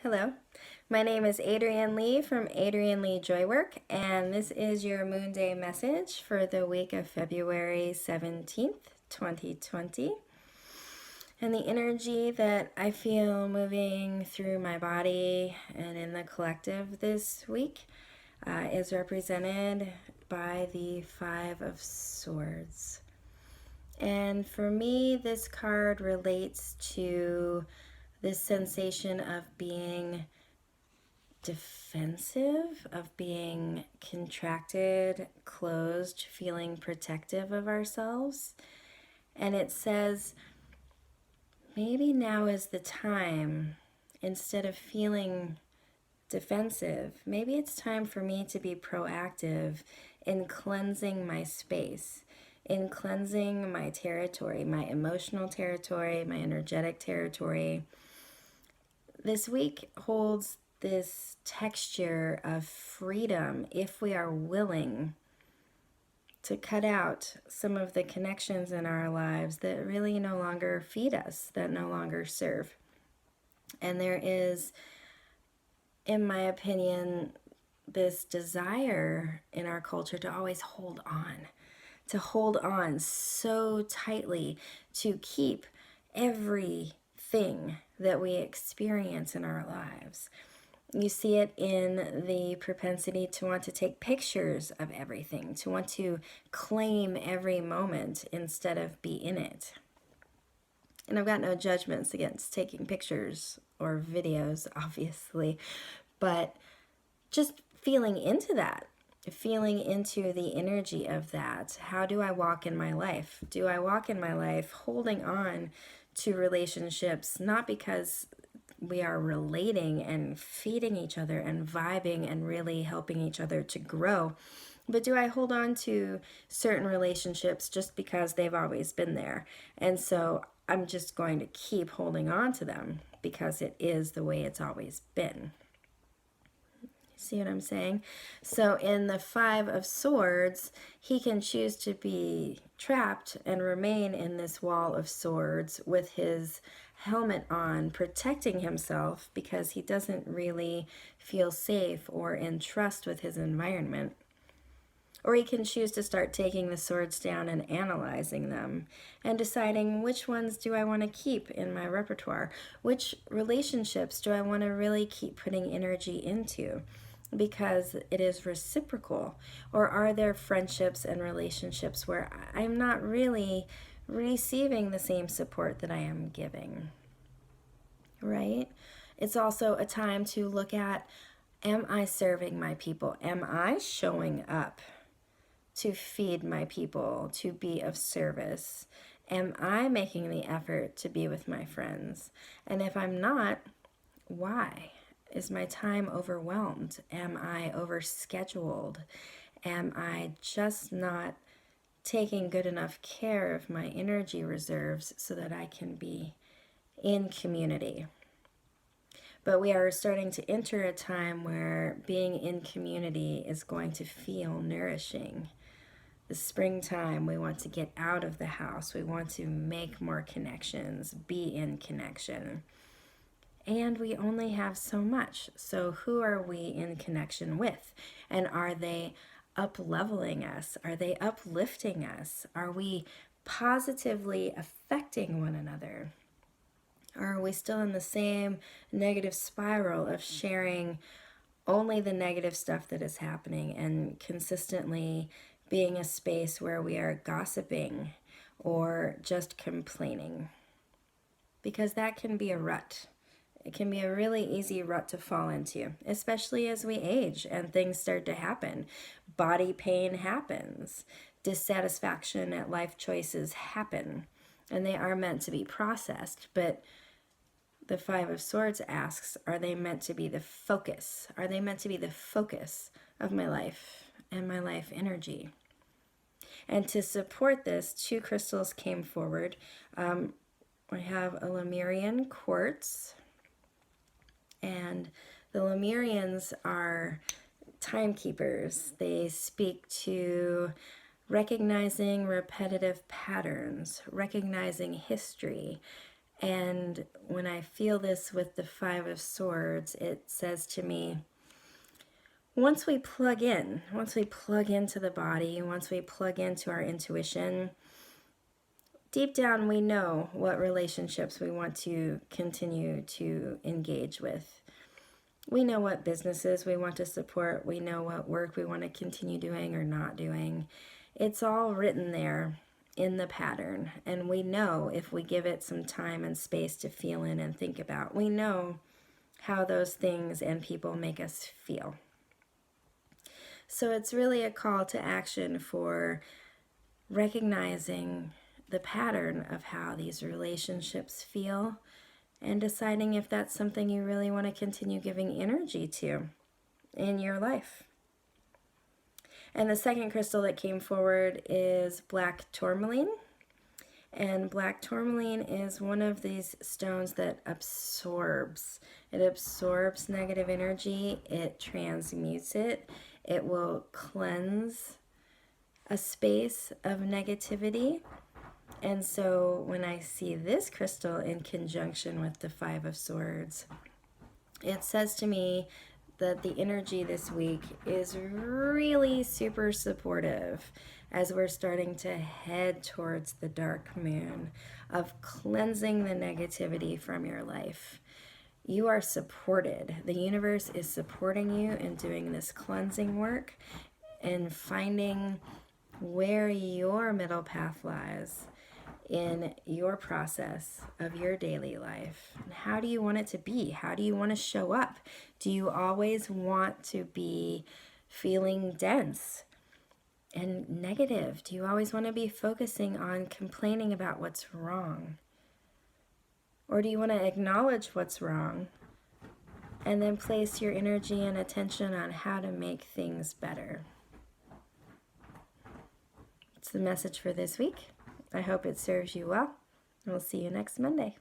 Hello, my name is Adrienne Lee from Adrienne Lee Joywork, and this is your Moonday message for the week of February 17th, 2020. And the energy that I feel moving through my body and in the collective this week is represented by the Five of Swords. And for me, this card relates to this sensation of being defensive, of being contracted, closed, feeling protective of ourselves. And it says, maybe now is the time, instead of feeling defensive, maybe it's time for me to be proactive in cleansing my space, in cleansing my territory, my emotional territory, my energetic territory. This week holds this texture of freedom if we are willing to cut out some of the connections in our lives that really no longer feed us, that no longer serve. And there is, in my opinion, this desire in our culture to always hold on so tightly, to keep everything that we experience in our lives. You see it in the propensity to want to take pictures of everything, to want to claim every moment instead of be in it. And I've got no judgments against taking pictures or videos, obviously, but just feeling into that, feeling into the energy of that. How do I walk in my life? Do I walk in my life holding on to relationships, not because we are relating and feeding each other and vibing and really helping each other to grow, but do I hold on to certain relationships just because they've always been there? And so I'm just going to keep holding on to them because it is the way it's always been. See what I'm saying? So in the Five of Swords, he can choose to be trapped and remain in this wall of swords with his helmet on, protecting himself because he doesn't really feel safe or in trust with his environment. Or he can choose to start taking the swords down and analyzing them and deciding which ones do I want to keep in my repertoire? Which relationships do I want to really keep putting energy into? Because it is reciprocal? Or are there friendships and relationships where I'm not really receiving the same support that I am giving? Right? It's also a time to look at, am I serving my people? Am I showing up to feed my people, to be of service? Am I making the effort to be with my friends? And if I'm not, why? Is my time overwhelmed? Am I overscheduled? Am I just not taking good enough care of my energy reserves so that I can be in community? But we are starting to enter a time where being in community is going to feel nourishing. The springtime, we want to get out of the house. We want to make more connections, be in connection. And we only have so much. So who are we in connection with? And are they up-leveling us? Are they uplifting us? Are we positively affecting one another? Or are we still in the same negative spiral of sharing only the negative stuff that is happening and consistently being a space where we are gossiping or just complaining? Because that can be a rut. It can be a really easy rut to fall into, especially as we age and things start to happen. Body pain happens. Dissatisfaction at life choices happen, and they are meant to be processed. But the Five of Swords asks, are they meant to be the focus? Are they meant to be the focus of my life and my life energy? And to support this, two crystals came forward. I have a Lemurian quartz. And the Lemurians are timekeepers. They speak to recognizing repetitive patterns, recognizing history, And when I feel this with the Five of Swords, it says to me, once we plug into the body, once we plug into our intuition, deep down we know what relationships we want to continue to engage with. We know what businesses we want to support. We know what work we want to continue doing or not doing. It's all written there in the pattern. And we know if we give it some time and space to feel in and think about, we know how those things and people make us feel. So it's really a call to action for recognizing the pattern of how these relationships feel and deciding if that's something you really want to continue giving energy to in your life. And the second crystal that came forward is black tourmaline. And black tourmaline is one of these stones that absorbs. It absorbs negative energy. It transmutes it. It will cleanse a space of negativity. And so when I see this crystal in conjunction with the Five of Swords, it says to me that the energy this week is really super supportive as we're starting to head towards the dark moon of cleansing the negativity from your life. You are supported. The universe is supporting you in doing this cleansing work and finding where your middle path lies in your process of your daily life. And how do you want it to be? How do you want to show up? Do you always want to be feeling dense and negative? Do you always want to be focusing on complaining about what's wrong? Or do you want to acknowledge what's wrong and then place your energy and attention on how to make things better? It's the message for this week. I hope it serves you well. We'll see you next Monday.